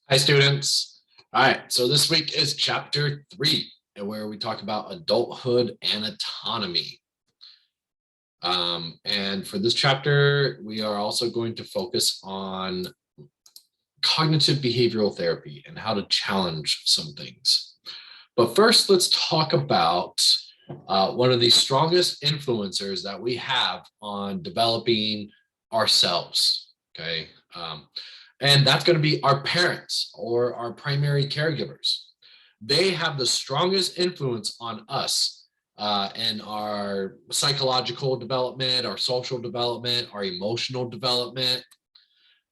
Hi, students. All right, so this week is chapter 3, where we talk about adulthood and autonomy. And for this chapter, we are also going to focus on cognitive behavioral therapy and how to challenge some things. But first, let's talk about one of the strongest influencers that we have on developing ourselves. Okay. And that's going to be our parents or our primary caregivers. They have the strongest influence on us in our psychological development, our social development, our emotional development.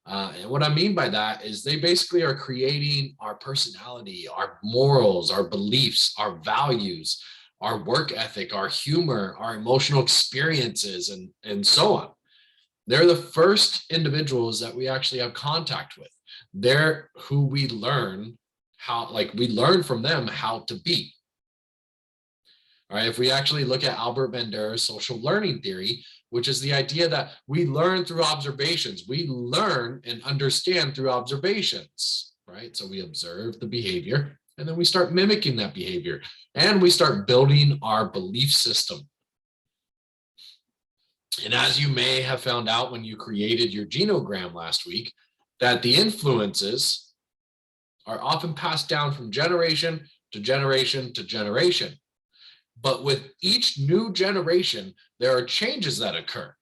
And what I mean by that is they basically are creating our personality, our morals, our beliefs, our values, our work ethic, our humor, our emotional experiences, and so on. They're the first individuals that we actually have contact with. They're who we learn how, like we learn from them how to be. All right, if we actually look at Albert Bandura's social learning theory, which is the idea that we learn through observations, we learn and understand through observations, right? So we observe the behavior and then we start mimicking that behavior and we start building our belief system. And as you may have found out when you created your genogram last week, that the influences are often passed down from generation to generation to generation. But with each new generation, there are changes that occur.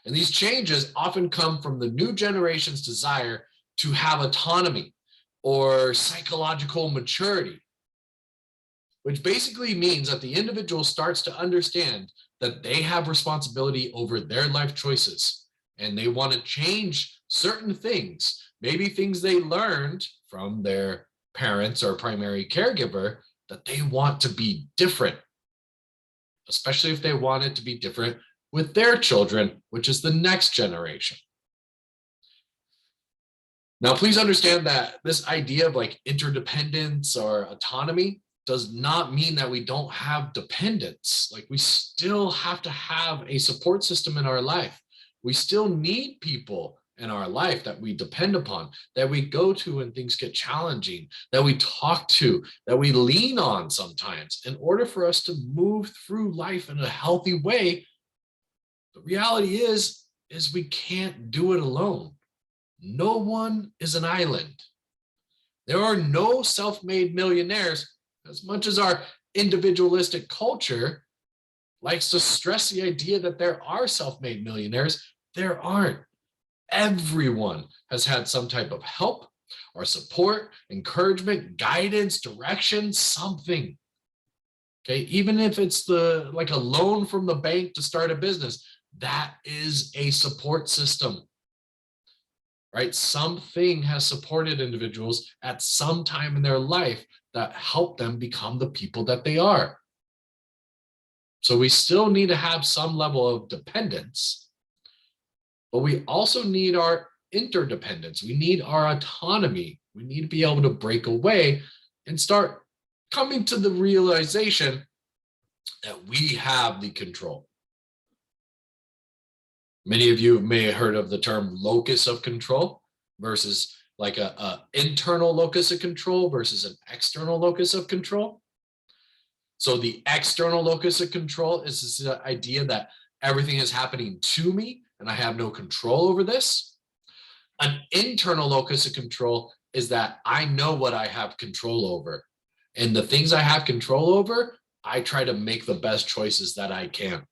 And these changes often come from the new generation's desire to have autonomy or psychological maturity, which basically means that the individual starts to understand that they have responsibility over their life choices and they want to change certain things, maybe things they learned from their parents or primary caregiver, that they want to be different, especially if they want it to be different with their children, which is the next generation. Now, please understand that this idea of like interdependence or autonomy does not mean that we don't have dependence. Like we still have to have a support system in our life. We still need people in our life that we depend upon, that we go to when things get challenging, that we talk to, that we lean on sometimes in order for us to move through life in a healthy way. The reality is we can't do it alone. No one is an island. There are no self-made millionaires. As much as our individualistic culture likes to stress the idea that there are self-made millionaires, there aren't. Everyone has had some type of help or support, encouragement, guidance, direction, something. Okay, even if it's like a loan from the bank to start a business, that is a support system. Right? Something has supported individuals at some time in their life that helped them become the people that they are. So we still need to have some level of dependence, but we also need our interdependence. We need our autonomy. We need to be able to break away and start coming to the realization that we have the control. Many of you may have heard of the term locus of control versus like a internal locus of control versus an external locus of control. So the external locus of control is this idea that everything is happening to me and I have no control over this. An internal locus of control is that I know what I have control over. And the things I have control over, I try to make the best choices that I can.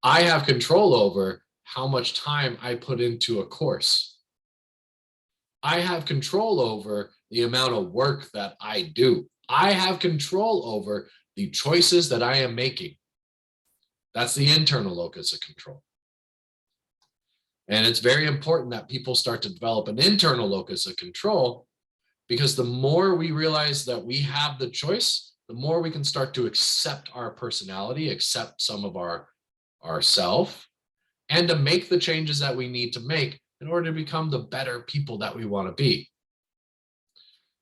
I have control over how much time I put into a course. I have control over the amount of work that I do. I have control over the choices that I am making. That's the internal locus of control. And it's very important that people start to develop an internal locus of control, because the more we realize that we have the choice, the more we can start to accept our personality, accept some of ourself, and to make the changes that we need to make in order to become the better people that we want to be.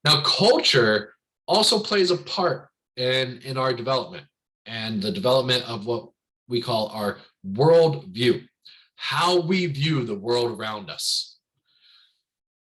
Now, culture also plays a part in our development and the development of what we call our world view, how we view the world around us.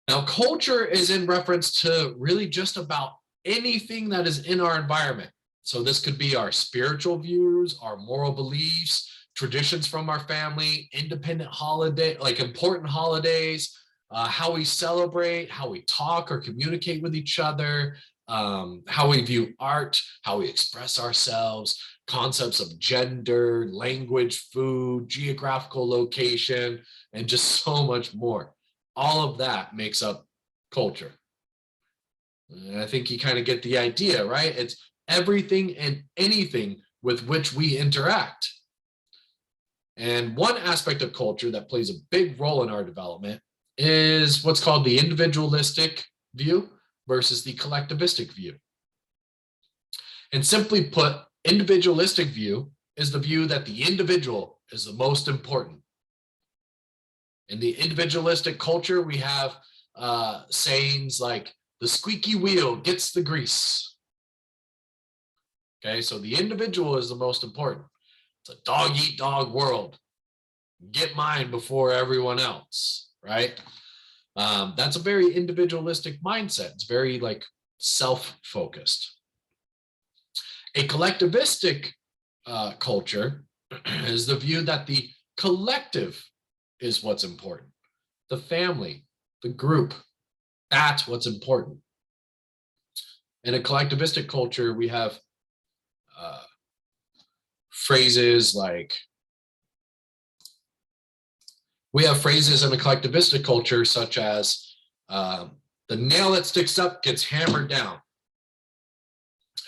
Now, culture is in reference to really just about anything that is in our environment. So this could be our spiritual views, our moral beliefs, traditions from our family, independent holiday, like important holidays, how we celebrate, how we talk or communicate with each other, how we view art, how we express ourselves, concepts of gender, language, food, geographical location, and just so much more. All of that makes up culture. And I think you kind of get the idea, right? It's everything and anything with which we interact. And one aspect of culture that plays a big role in our development is what's called the individualistic view versus the collectivistic view. And simply put, individualistic view is the view that the individual is the most important. In the individualistic culture, we have sayings like the squeaky wheel gets the grease. Okay, so the individual is the most important. It's a dog eat dog world. Get mine before everyone else, right? That's a very individualistic mindset. It's very like self-focused. A collectivistic culture is the view that the collective is what's important. The family, the group, that's what's important. In a collectivistic culture, we have phrases like, we have phrases in a collectivistic culture such as the nail that sticks up gets hammered down.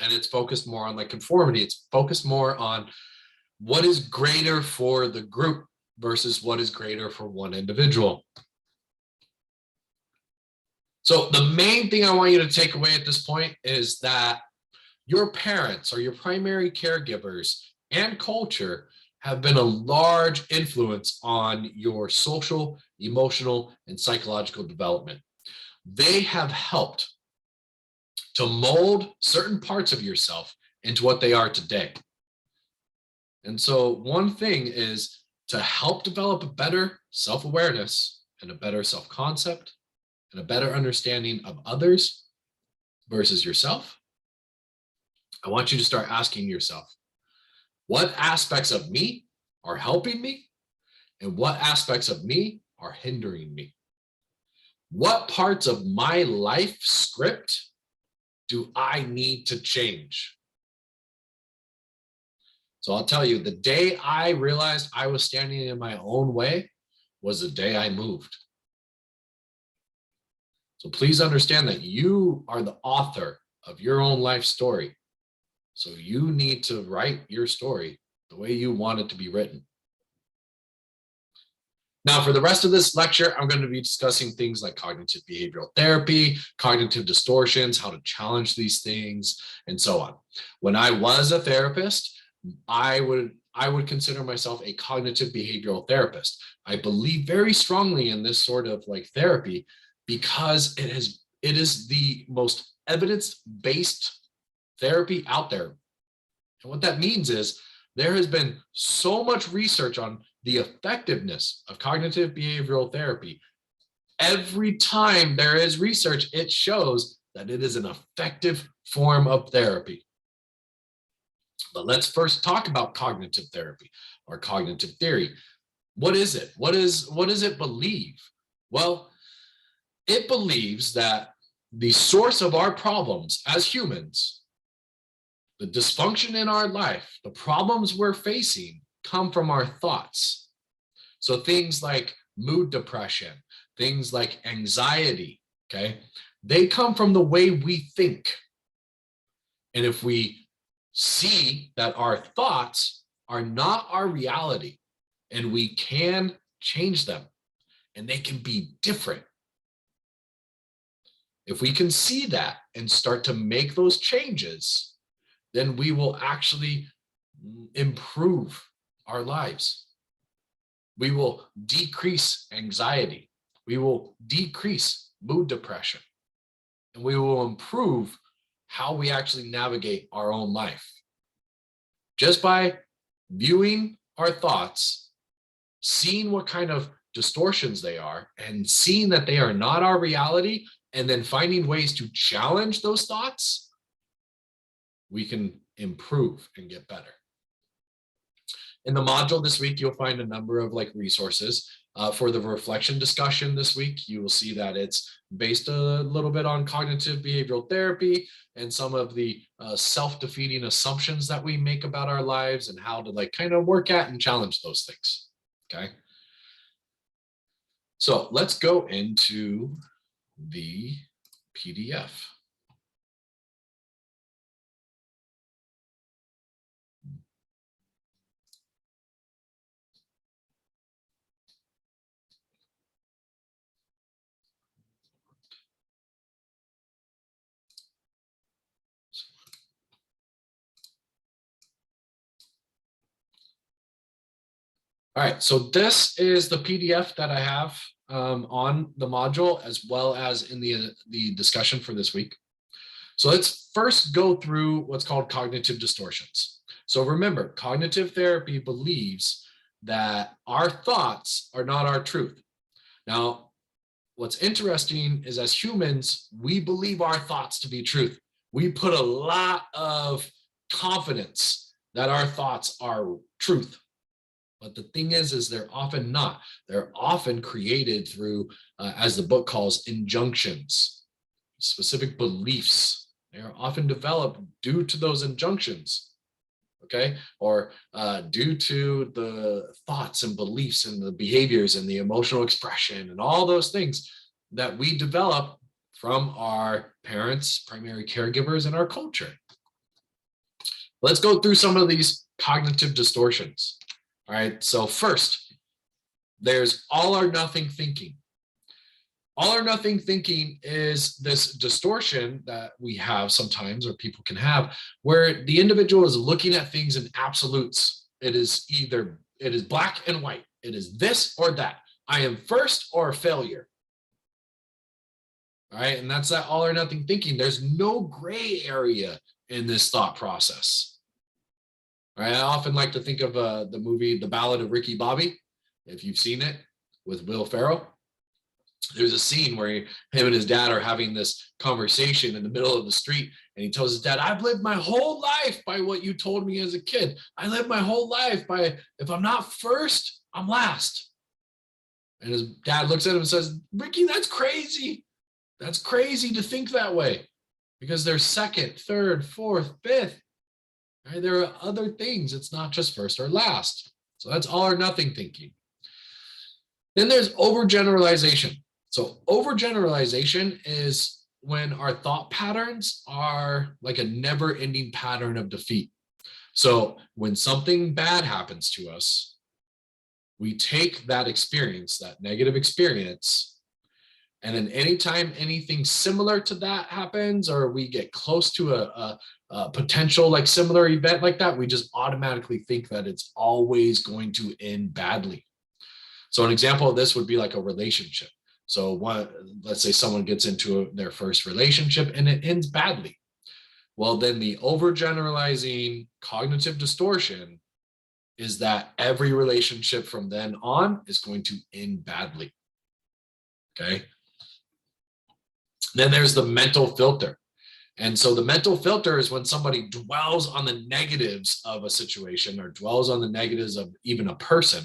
And it's focused more on like conformity. It's focused more on what is greater for the group versus what is greater for one individual. So the main thing I want you to take away at this point is that your parents or your primary caregivers and culture have been a large influence on your social, emotional, and psychological development. They have helped to mold certain parts of yourself into what they are today. And so one thing is to help develop a better self-awareness and a better self-concept and a better understanding of others versus yourself. I want you to start asking yourself, what aspects of me are helping me and what aspects of me are hindering me? What parts of my life script do I need to change? So I'll tell you, the day I realized I was standing in my own way was the day I moved. So please understand that you are the author of your own life story. So you need to write your story the way you want it to be written. Now, for the rest of this lecture, I'm going to be discussing things like cognitive behavioral therapy, cognitive distortions, how to challenge these things, and so on. When I was a therapist, I would consider myself a cognitive behavioral therapist. I believe very strongly in this sort of like therapy because it is the most evidence-based therapy out there. And what that means is there has been so much research on the effectiveness of cognitive behavioral therapy. Every time there is research, it shows that it is an effective form of therapy. But let's first talk about cognitive therapy or cognitive theory. What is it? What does it believe? Well, it believes that the source of our problems as humans, the dysfunction in our life, the problems we're facing come from our thoughts. So things like mood depression, things like anxiety, okay, they come from the way we think. And if we see that our thoughts are not our reality and we can change them and they can be different, if we can see that and start to make those changes, then we will actually improve our lives. We will decrease anxiety. We will decrease mood depression. And we will improve how we actually navigate our own life. Just by viewing our thoughts, seeing what kind of distortions they are and seeing that they are not our reality, and then finding ways to challenge those thoughts, we can improve and get better. In the module this week, you'll find a number of resources for the reflection discussion this week. You will see that it's based a little bit on cognitive behavioral therapy and some of the self-defeating assumptions that we make about our lives and how to kind of work at and challenge those things. Okay. So let's go into the PDF. All right, so this is the PDF that I have on the module, as well as in the discussion for this week. So let's first go through what's called cognitive distortions. So remember, cognitive therapy believes that our thoughts are not our truth. Now, what's interesting is as humans, we believe our thoughts to be truth. We put a lot of confidence that our thoughts are truth. But the thing is they're often not. They're often created through, as the book calls, injunctions, specific beliefs. They are often developed due to those injunctions, okay? Or due to the thoughts and beliefs and the behaviors and the emotional expression and all those things that we develop from our parents, primary caregivers, and our culture. Let's go through some of these cognitive distortions. All right, so first, there's all or nothing thinking. All or nothing thinking is this distortion that we have sometimes, or people can have, where the individual is looking at things in absolutes. It is black and white. It is this or that. I am first or a failure. All right, and that's that all or nothing thinking. There's no gray area in this thought process. Right, I often like to think of the movie The Ballad of Ricky Bobby, if you've seen it, with Will Ferrell. There's a scene where him and his dad are having this conversation in the middle of the street, and he tells his dad, I've lived my whole life by what you told me as a kid. I lived my whole life by, if I'm not first, I'm last. And his dad looks at him and says, Ricky, that's crazy. That's crazy to think that way, because there's second, third, fourth, fifth. Right? There are other things. It's not just first or last. So that's all or nothing thinking. Then there's overgeneralization. So overgeneralization is when our thought patterns are like a never-ending pattern of defeat. So when something bad happens to us, we take that experience, that negative experience, and then anytime anything similar to that happens, or we get close to a potential similar event like that, we just automatically think that it's always going to end badly. So an example of this would be like a relationship. So let's say someone gets into their first relationship and it ends badly. Well, then the overgeneralizing cognitive distortion is that every relationship from then on is going to end badly. Okay. Then there's the mental filter. And so the mental filter is when somebody dwells on the negatives of a situation or dwells on the negatives of even a person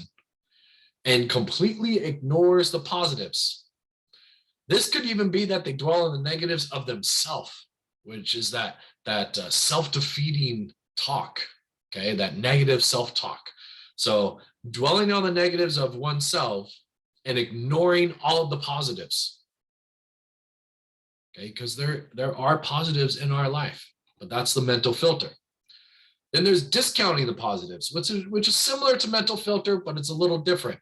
and completely ignores the positives. This could even be that they dwell on the negatives of themselves, which is that self-defeating talk, okay, that negative self-talk. So dwelling on the negatives of oneself and ignoring all of the positives. Okay, because there are positives in our life, but that's the mental filter. Then there's discounting the positives, which is similar to mental filter, but it's a little different.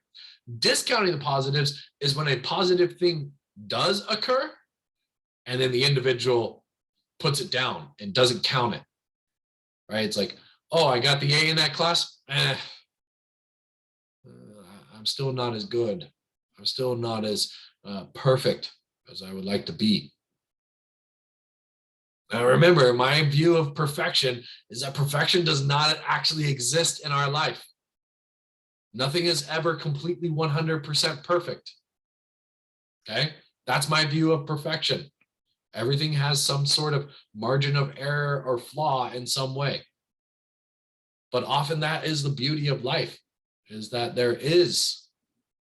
Discounting the positives is when a positive thing does occur, and then the individual puts it down and doesn't count it. Right? It's like, oh, I got the A in that class. I'm still not as good. I'm still not as perfect as I would like to be. Now, remember, my view of perfection is that perfection does not actually exist in our life. Nothing is ever completely 100% perfect. Okay? That's my view of perfection. Everything has some sort of margin of error or flaw in some way. But often that is the beauty of life, is that there is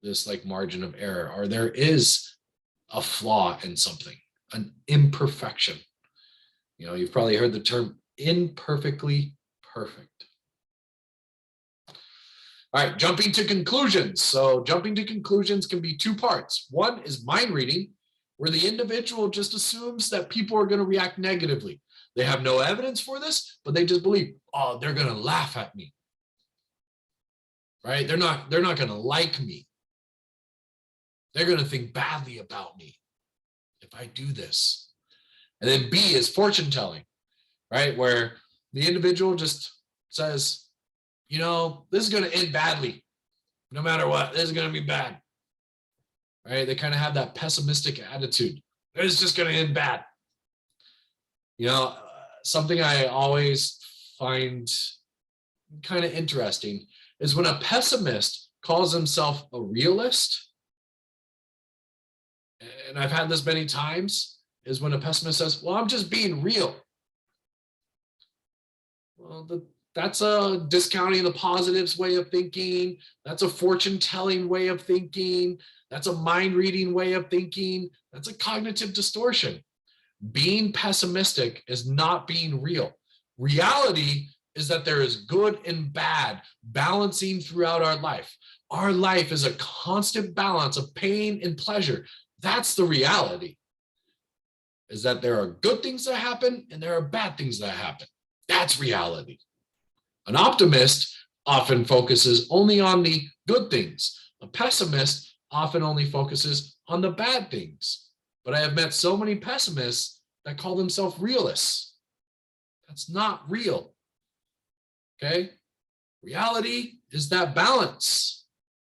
this like margin of error, or there is a flaw in something, an imperfection. You know, you've probably heard the term imperfectly perfect. All right, jumping to conclusions. So jumping to conclusions can be two parts. One is mind reading, where the individual just assumes that people are going to react negatively. They have no evidence for this, but they just believe, oh, they're going to laugh at me. Right? They're not going to like me. They're going to think badly about me if I do this. And then B is fortune telling, right? Where the individual just says, you know, this is going to end badly. No matter what, this is going to be bad. Right? They kind of have that pessimistic attitude. It's just going to end bad. You know, something I always find kind of interesting is when a pessimist calls himself a realist. And I've had this many times, is when a pessimist says, well, I'm just being real. Well, that's a discounting the positives way of thinking. That's a fortune telling way of thinking. That's a mind reading way of thinking. That's a cognitive distortion. Being pessimistic is not being real. Reality is that there is good and bad balancing throughout our life. Our life is a constant balance of pain and pleasure. That's the reality, is that there are good things that happen and there are bad things that happen. That's reality. An optimist often focuses only on the good things. A pessimist often only focuses on the bad things. But I have met so many pessimists that call themselves realists. That's not real. Okay? Reality is that balance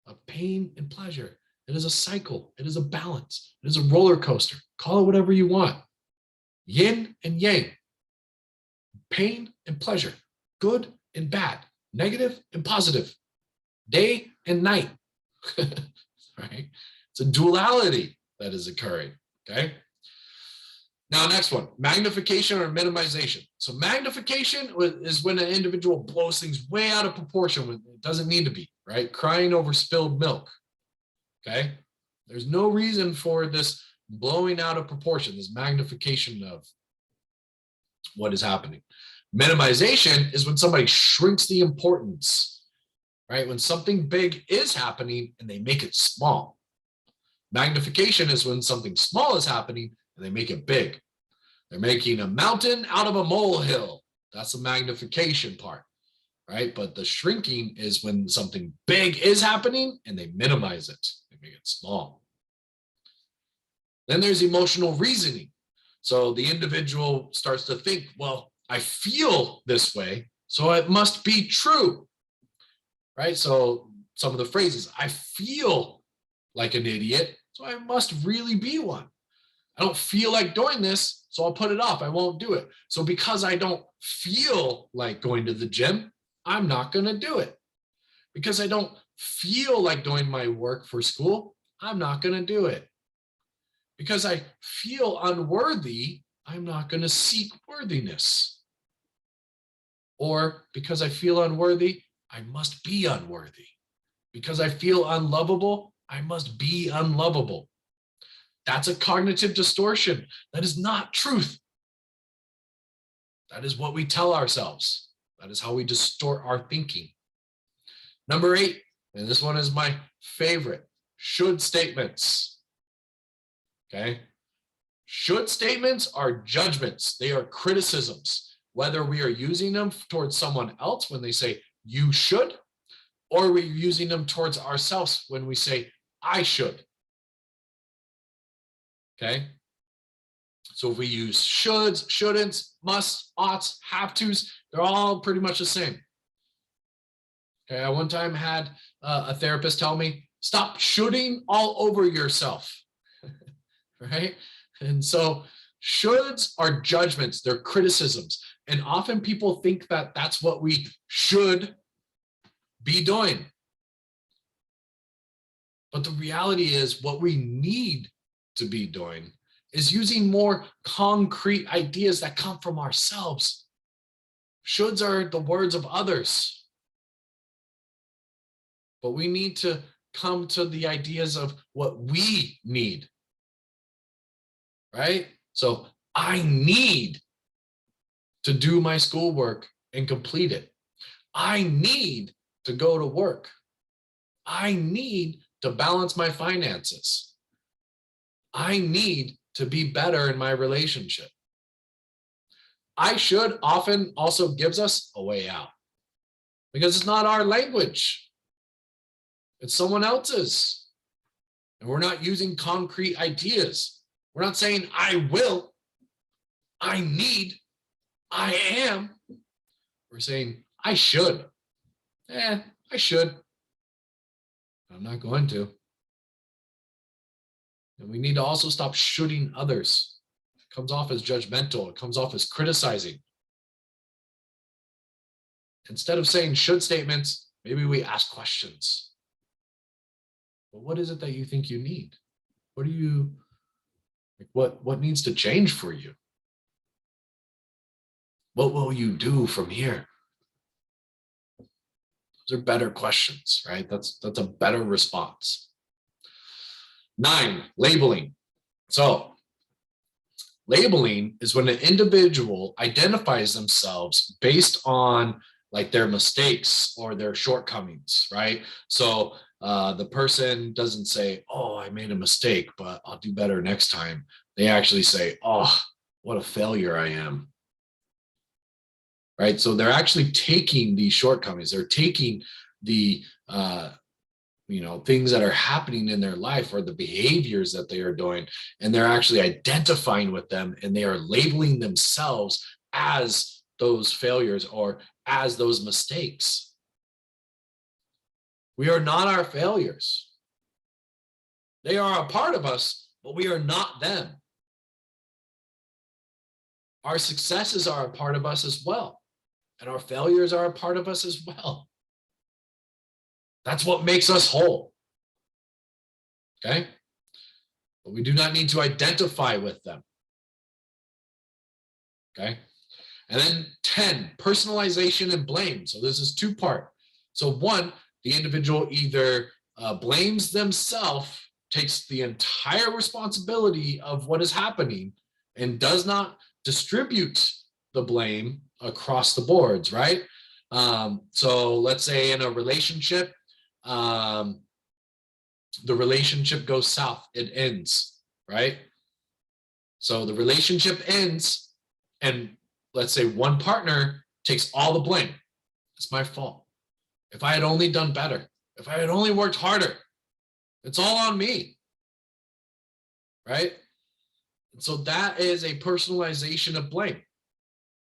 of pain and pleasure. It is a cycle. It is a balance. It is a roller coaster. Call it whatever you want. Yin and yang. Pain and pleasure. Good and bad. Negative and positive. Day and night. Right? It's a duality that is occurring. Okay? Now, next one, magnification or minimization. So magnification is when an individual blows things way out of proportion when it doesn't need to be, right? Crying over spilled milk. Okay? There's no reason for this blowing out of proportion, this magnification of what is happening. Minimization is when somebody shrinks the importance, right? When something big is happening and they make it small. Magnification is when something small is happening and they make it big. They're making a mountain out of a molehill. That's the magnification part, right? But the shrinking is when something big is happening and they minimize it. They make it small. Then there's emotional reasoning. So the individual starts to think, well, I feel this way, so it must be true, right? So some of the phrases, I feel like an idiot, so I must really be one. I don't feel like doing this, so I'll put it off. I won't do it. So because I don't feel like going to the gym, I'm not going to do it. Because I don't feel like doing my work for school, I'm not going to do it. Because I feel unworthy, I'm not going to seek worthiness. Or because I feel unworthy, I must be unworthy. Because I feel unlovable, I must be unlovable. That's a cognitive distortion. That is not truth. That is what we tell ourselves. That is how we distort our thinking. Number 8, and this one is my favorite, should statements. Okay? Should statements are judgments. They are criticisms. Whether we are using them towards someone else when they say, you should, or we're using them towards ourselves when we say, I should. Okay? So if we use shoulds, shouldn'ts, musts, oughts, have tos, they're all pretty much the same. Okay, I one time had a therapist tell me, stop shoulding all over yourself. Right? And so shoulds are judgments, they're criticisms. And often people think that that's what we should be doing. But the reality is what we need to be doing is using more concrete ideas that come from ourselves. Shoulds are the words of others. But we need to come to the ideas of what we need, right? So I need to do my schoolwork and complete it. I need to go to work. I need to balance my finances. I need to be better in my relationship. I should often also gives us a way out because it's not our language. It's someone else's. And we're not using concrete ideas. We're not saying I will, I need, I am. We're saying I should. I should. I'm not going to. And we need to also stop shooting others. It comes off as judgmental. It comes off as criticizing. Instead of saying should statements, maybe we ask questions. But what is it that you think you need? What do you, what needs to change for you? What will you do from here? Those are better questions, right? That's a better response. 9, labeling. So labeling is when an individual identifies themselves based on like their mistakes or their shortcomings, right? So the person doesn't say, oh, I made a mistake, but I'll do better next time. They actually say, oh, what a failure I am. Right? So they're actually taking these shortcomings. They're taking the things that are happening in their life or the behaviors that they are doing, and they're actually identifying with them, and they are labeling themselves as those failures or as those mistakes. We are not our failures. They are a part of us, but we are not them. Our successes are a part of us as well. And our failures are a part of us as well. That's what makes us whole. Okay? But we do not need to identify with them. Okay? And then 10, personalization and blame. So this is 2-part. So 1, the individual either blames themselves, takes the entire responsibility of what is happening, and does not distribute the blame across the boards, right? So let's say in a relationship, the relationship goes south, it ends, right? So the relationship ends, and let's say one partner takes all the blame. It's my fault. If I had only done better, if I had only worked harder, it's all on me, right? And so that is a personalization of blame.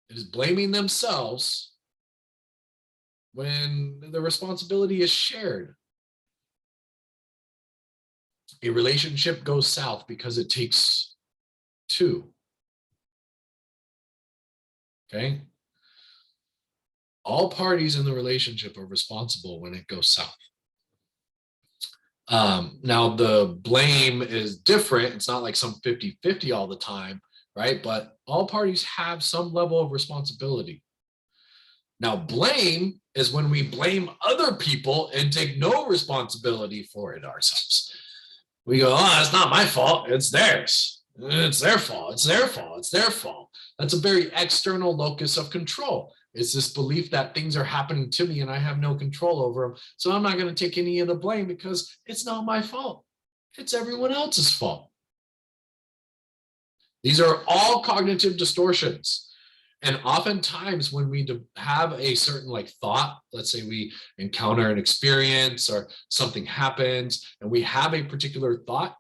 It is blaming themselves when the responsibility is shared. A relationship goes south because it takes 2. Okay? All parties in the relationship are responsible when it goes south. Now, the blame is different. It's not like some 50-50 all the time, right? But all parties have some level of responsibility. Now, blame is when we blame other people and take no responsibility for it ourselves. We go, oh, it's not my fault. It's theirs. It's their fault. It's their fault. It's their fault. That's a very external locus of control. It's this belief that things are happening to me and I have no control over them. So I'm not going to take any of the blame because it's not my fault. It's everyone else's fault. These are all cognitive distortions. And oftentimes when we have a certain like thought, let's say we encounter an experience or something happens and we have a particular thought,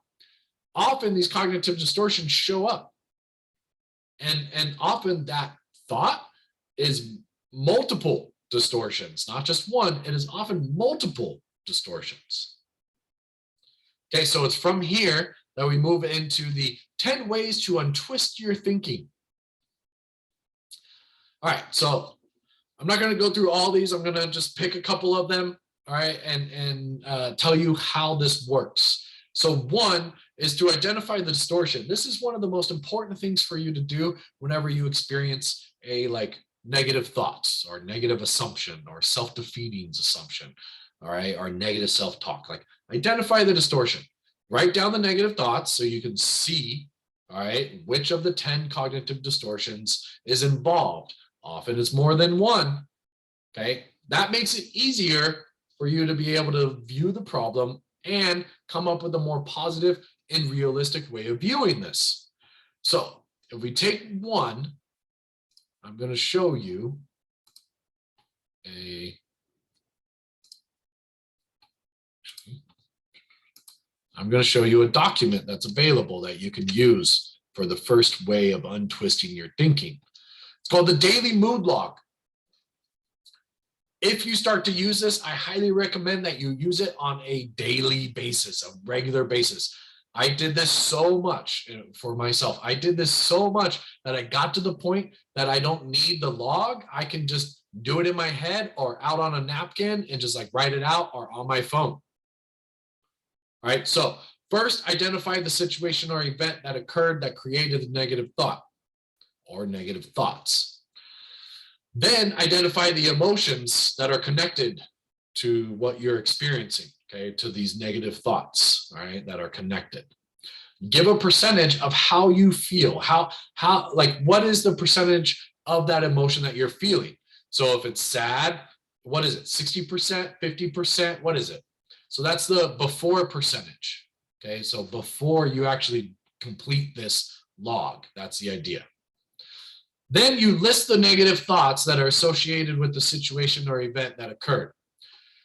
often these cognitive distortions show up. And often that thought is multiple distortions, not just one. It is often multiple distortions. Okay, so it's from here that we move into the 10 ways to untwist your thinking. All right, so I'm not going to go through all these. I'm going to just pick a couple of them. all right, and tell you how this works. So one is to identify the distortion. This is one of the most important things for you to do whenever you experience a negative thoughts or negative assumption or self-defeating assumption, all right, or negative self-talk. Like identify the distortion. Write down the negative thoughts so you can see, all right, which of the 10 cognitive distortions is involved. Often it's more than one, okay? That makes it easier for you to be able to view the problem and come up with a more positive and realistic way of viewing this. So if we take one, I'm going to show you a document that's available that you can use for the first way of untwisting your thinking. It's called the Daily Mood Log. If you start to use this, I highly recommend that you use it on a daily basis, a regular basis. I did this so much for myself. I did this so much that I got to the point that I don't need the log. I can just do it in my head or out on a napkin and just write it out or on my phone. All right. So first, identify the situation or event that occurred that created the negative thought or negative thoughts. Then identify the emotions that are connected to what you're experiencing, okay, to these negative thoughts, all right, that are connected. Give a percentage of how you feel, what is the percentage of that emotion that you're feeling? So if it's sad, what is it, 60%, 50%, what is it? So that's the before percentage, okay? So before you actually complete this log, that's the idea. Then you list the negative thoughts that are associated with the situation or event that occurred.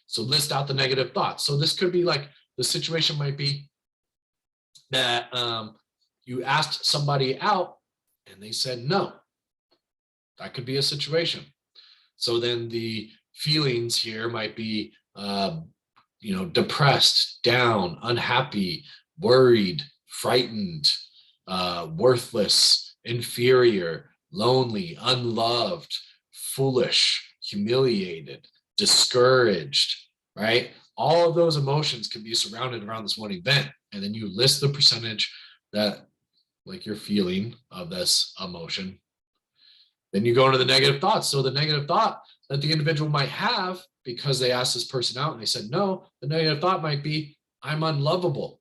So list out the negative thoughts. So this could be the situation might be that you asked somebody out and they said no. That could be a situation. So then the feelings here might be, depressed, down, unhappy, worried, frightened, worthless, inferior, lonely, unloved, foolish, humiliated, discouraged, right? All of those emotions can be surrounded around this one event. And then you list the percentage that you're feeling of this emotion. Then you go into the negative thoughts. So the negative thought that the individual might have because they asked this person out and they said no, the negative thought might be, I'm unlovable.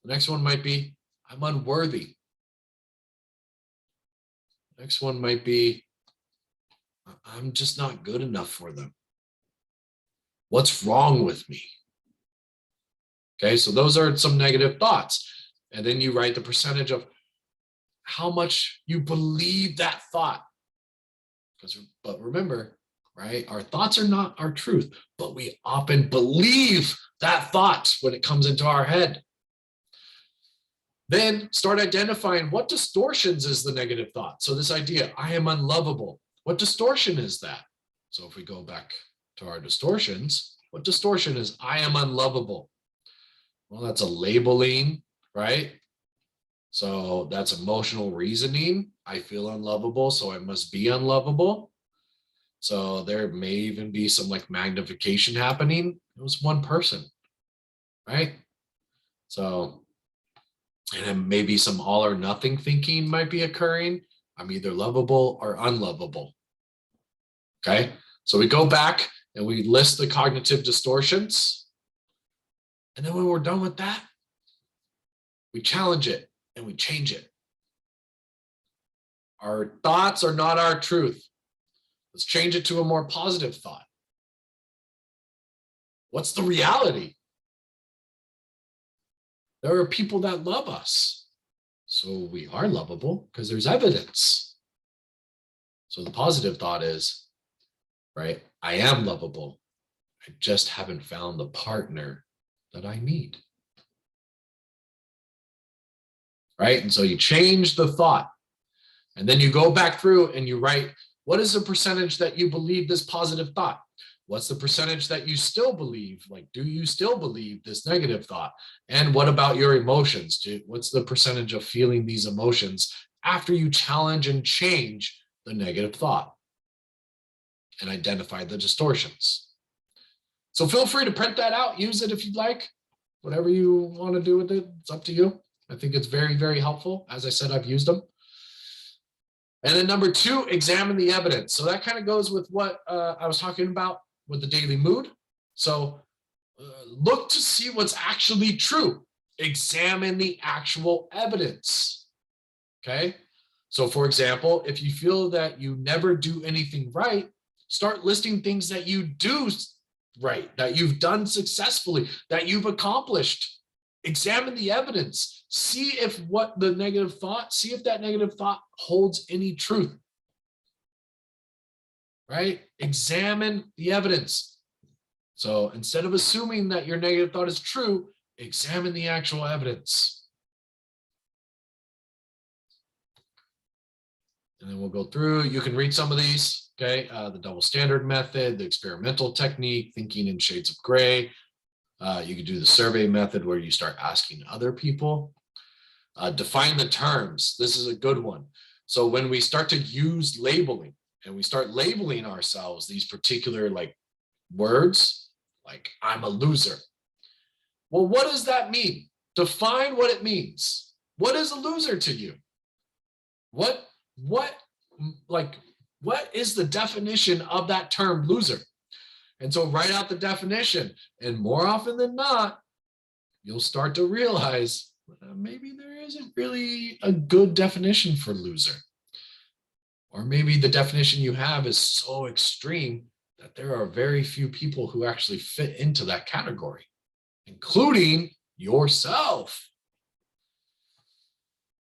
The next one might be, I'm unworthy. Next one might be, I'm just not good enough for them. What's wrong with me? Okay, so those are some negative thoughts. And then you write the percentage of how much you believe that thought. But remember, right, our thoughts are not our truth, but we often believe that thought when it comes into our head. Then start identifying what distortions is the negative thought. So this idea, I am unlovable. What distortion is that? So if we go back to our distortions, what distortion is I am unlovable? Well, that's a labeling, right? So that's emotional reasoning. I feel unlovable, so I must be unlovable. So there may even be some magnification happening. It was one person, right? So, and then maybe some all or nothing thinking might be occurring. I'm either lovable or unlovable. Okay, so we go back and we list the cognitive distortions. And then when we're done with that, we challenge it and we change it. Our thoughts are not our truth. Let's change it to a more positive thought. What's the reality? There are people that love us. So we are lovable because there's evidence. So the positive thought is, right, I am lovable. I just haven't found the partner that I need. Right? And so you change the thought. And then you go back through and you write, what is the percentage that you believe this positive thought? What's the percentage that you still believe? Do you still believe this negative thought? And what about your emotions? What's the percentage of feeling these emotions after you challenge and change the negative thought and identify the distortions? So feel free to print that out, use it if you'd like, whatever you want to do with it, it's up to you. I think it's very, very helpful. As I said, I've used them. And then number 2, examine the evidence. So that kind of goes with what I was talking about with the daily mood. So look to see what's actually true. Examine the actual evidence. Okay. So for example, if you feel that you never do anything right, start listing things that you do right, that you've done successfully, that you've accomplished. Examine the evidence. See if that negative thought holds any truth. Right? Examine the evidence. So instead of assuming that your negative thought is true, examine the actual evidence. And then we'll go through. You can read some of these, okay? The double standard method, the experimental technique, thinking in shades of gray. You could do the survey method where you start asking other people. Define the terms. This is a good one. So when we start to use labeling and we start labeling ourselves, these particular words, like I'm a loser. Well, what does that mean? Define what it means. What is a loser to you? What is the definition of that term loser? And so write out the definition. And more often than not, you'll start to realize maybe there isn't really a good definition for loser. Or maybe the definition you have is so extreme that there are very few people who actually fit into that category, including yourself.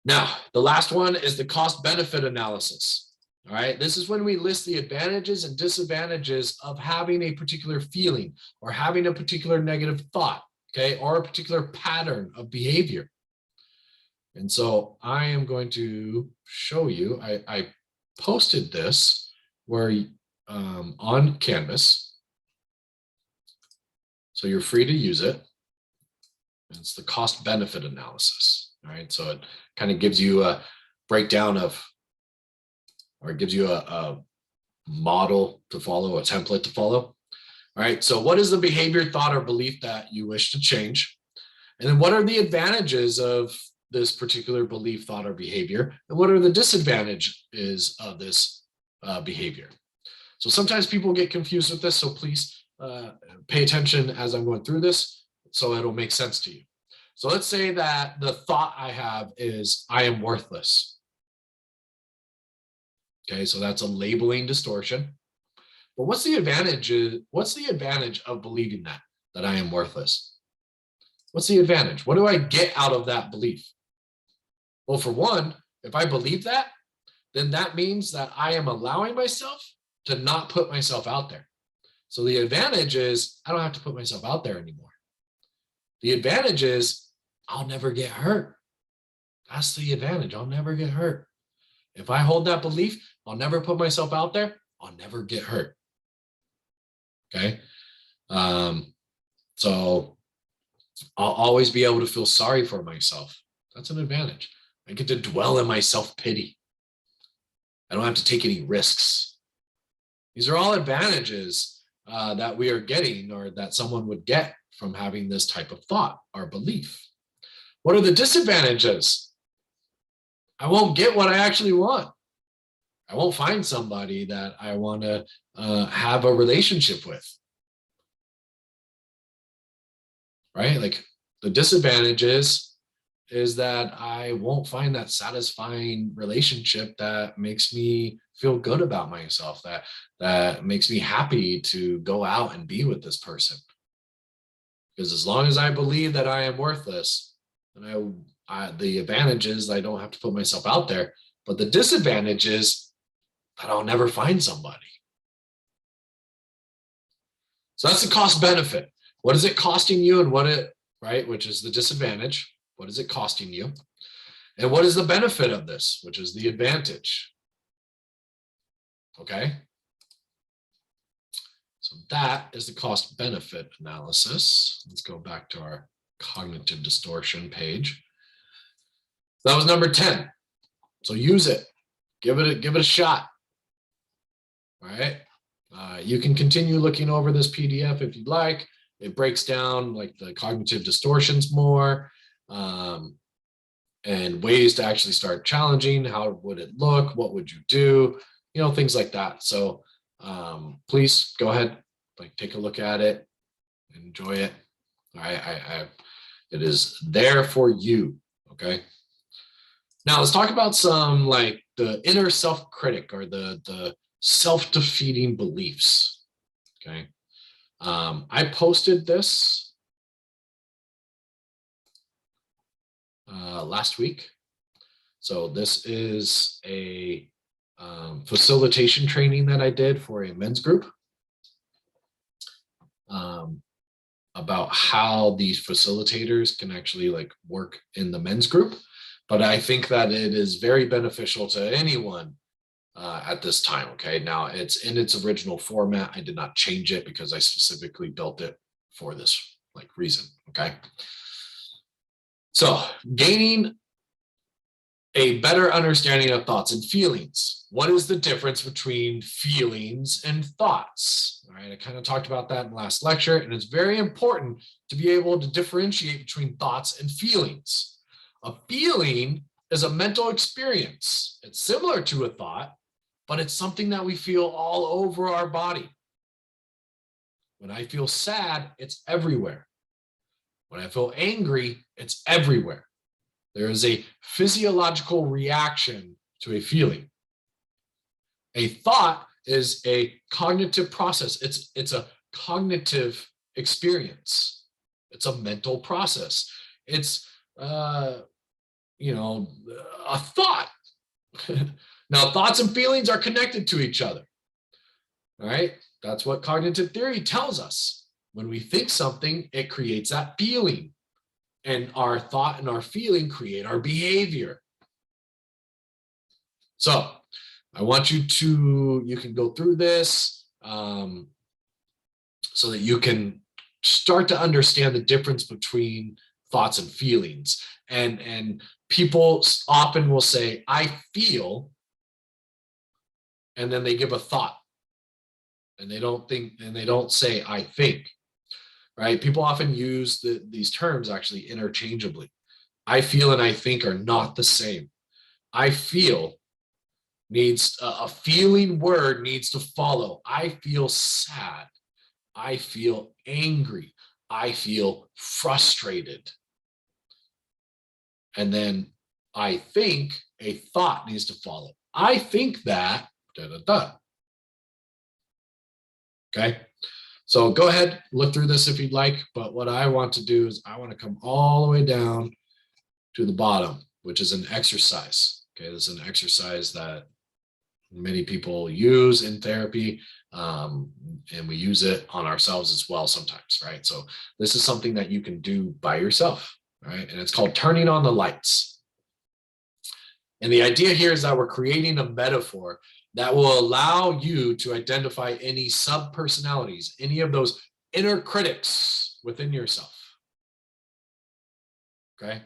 Now, the last one is the cost-benefit analysis. All right, this is when we list the advantages and disadvantages of having a particular feeling or having a particular negative thought, okay, or a particular pattern of behavior. And so I am going to show you, I posted this where on Canvas, so you're free to use it. It's the cost-benefit analysis. All right, so it kind of gives you a breakdown of, or it gives you a model to follow, a template to follow. All right, so what is the behavior, thought, or belief that you wish to change? And then what are the advantages of this particular belief, thought, or behavior? And what are the disadvantages of this behavior? So sometimes people get confused with this, so please pay attention as I'm going through this so it'll make sense to you. So let's say that the thought I have is I am worthless. Okay, so that's a labeling distortion. But what's the advantage of believing that I am worthless? What's the advantage? What do I get out of that belief? Well, for one, if I believe that, then that means that I am allowing myself to not put myself out there. So the advantage is I don't have to put myself out there anymore. The advantage is I'll never get hurt. That's the advantage. I'll never get hurt. If I hold that belief, I'll never put myself out there. I'll never get hurt. Okay. So I'll always be able to feel sorry for myself. That's an advantage. I get to dwell in my self-pity. I don't have to take any risks. These are all advantages that we are getting, or that someone would get from having this type of thought or belief. What are the disadvantages? I won't get what I actually want. I won't find somebody that I want to have a relationship with. Right? Like the disadvantages is that I won't find that satisfying relationship that makes me feel good about myself, that makes me happy to go out and be with this person. Because as long as I believe that I am worthless, and the advantage is I don't have to put myself out there, but the disadvantage is that I'll never find somebody. So that's the cost benefit. What is it costing you, and right, which is the disadvantage? What is it costing you? And what is the benefit of this, which is the advantage? Okay. So that is the cost benefit analysis. Let's go back to our cognitive distortion page. That was number 10. So use it. Give it a shot. All right. You can continue looking over this PDF if you'd like. It breaks down like the cognitive distortions more, and ways to actually start challenging. How would it look? What would you do? You know, things like that. So please go ahead, like take a look at it, enjoy it. It is there for you. Okay. Now let's talk about some like the inner self-critic or the self-defeating beliefs. Okay. I posted this last week. So this is a facilitation training that I did for a men's group about how these facilitators can actually like work in the men's group. But I think that it is very beneficial to anyone at this time. Okay, now it's in its original format. I did not change it because I specifically built it for this like reason. Okay, so gaining a better understanding of thoughts and feelings. What is the difference between feelings and thoughts? All right, I kind of talked about that in the last lecture, and it's very important to be able to differentiate between thoughts and feelings. A feeling is a mental experience. It's similar to a thought, but it's something that we feel all over our body. When I feel sad, it's everywhere. When I feel angry, it's everywhere. There is a physiological reaction to a feeling. A thought is a cognitive process. It's a cognitive experience. It's a mental process. It's a thought. Now, thoughts and feelings are connected to each other. All right, that's what cognitive theory tells us. When we think something, it creates that feeling. And our thought and our feeling create our behavior. So I want you can go through this so that you can start to understand the difference between thoughts and feelings. And people often will say, I feel, and then they give a thought. And they don't say, I think. Right? People often use these terms actually interchangeably. I feel and I think are not the same. I feel needs a feeling word needs to follow. I feel sad. I feel angry. I feel frustrated. And then I think a thought needs to follow. I think that da da da. Okay. So go ahead, look through this if you'd like, but what I want to do is I want to come all the way down to the bottom, which is an exercise. Okay, this is an exercise that many people use in therapy, and we use it on ourselves as well sometimes, right? So this is something that you can do by yourself, right? And it's called turning on the lights. And the idea here is that we're creating a metaphor that will allow you to identify any sub-personalities, any of those inner critics within yourself. Okay?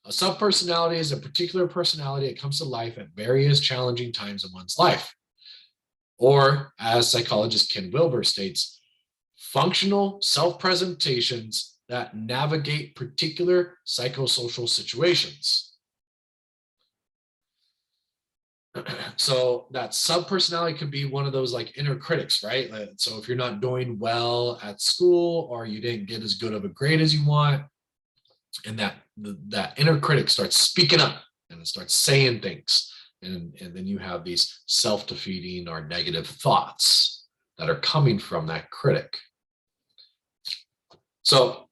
A sub-personality is a particular personality that comes to life at various challenging times in one's life. Or, as psychologist Ken Wilber states, functional self-presentations that navigate particular psychosocial situations. So that sub-personality could be one of those like inner critics, right? So if you're not doing well at school or you didn't get as good of a grade as you want, and that inner critic starts speaking up and it starts saying things, and then you have these self-defeating or negative thoughts that are coming from that critic. So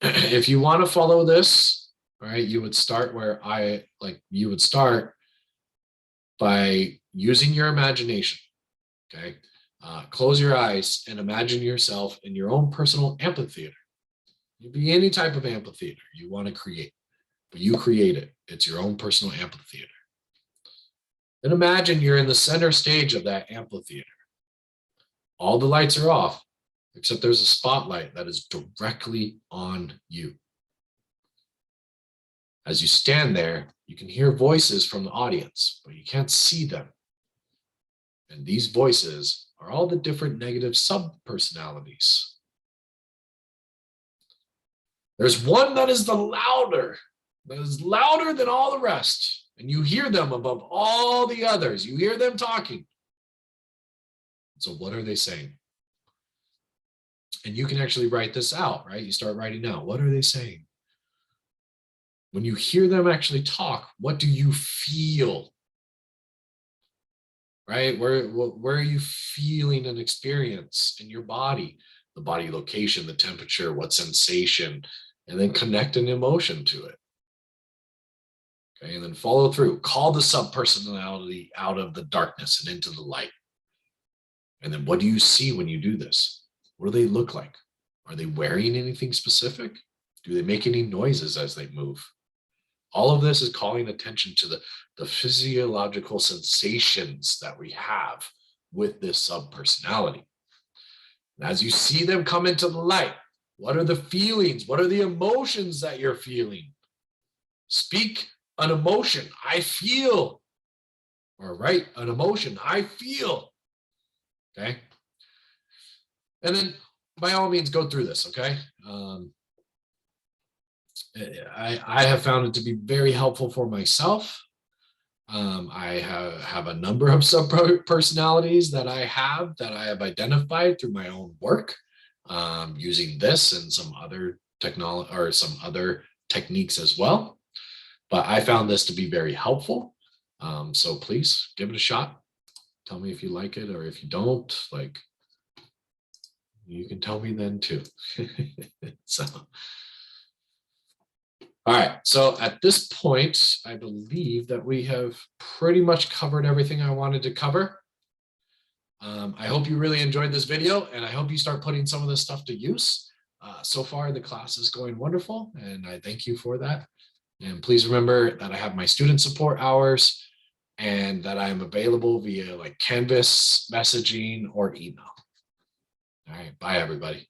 if you want to follow this, right, you would start you would start by using your imagination. Okay, close your eyes and imagine yourself in your own personal amphitheater. You'd be any type of amphitheater you want to create, but you create it. It's your own personal amphitheater. Then imagine you're in the center stage of that amphitheater. All the lights are off, except there's a spotlight that is directly on you. As you stand there, you can hear voices from the audience, but you can't see them. And these voices are all the different negative sub-personalities. There's one that is that is louder than all the rest. And you hear them above all the others. You hear them talking. So what are they saying? And you can actually write this out, right? You start writing out. What are they saying? When you hear them actually talk, what do you feel? Right? Where are you feeling an experience in your body? The body location, the temperature, what sensation, and then connect an emotion to it. Okay, and then follow through. Call the subpersonality out of the darkness and into the light. And then what do you see when you do this? What do they look like? Are they wearing anything specific? Do they make any noises as they move? All of this is calling attention to the physiological sensations that we have with this subpersonality. And as you see them come into the light, what are the feelings? What are the emotions that you're feeling? Speak an emotion, I feel. Or write an emotion, I feel. Okay. And then by all means, go through this, okay? I have found it to be very helpful for myself. I have a number of sub-personalities that I have identified through my own work, using this and some other technology or some other techniques as well. But I found this to be very helpful. So please give it a shot. Tell me if you like it, or if you don't, like, you can tell me then too. So. All right, so at this point, I believe that we have pretty much covered everything I wanted to cover. I hope you really enjoyed this video, and I hope you start putting some of this stuff to use. So far, the class is going wonderful, and I thank you for that. And please remember that I have my student support hours, and that I am available via like Canvas, messaging, or email. All right, bye everybody.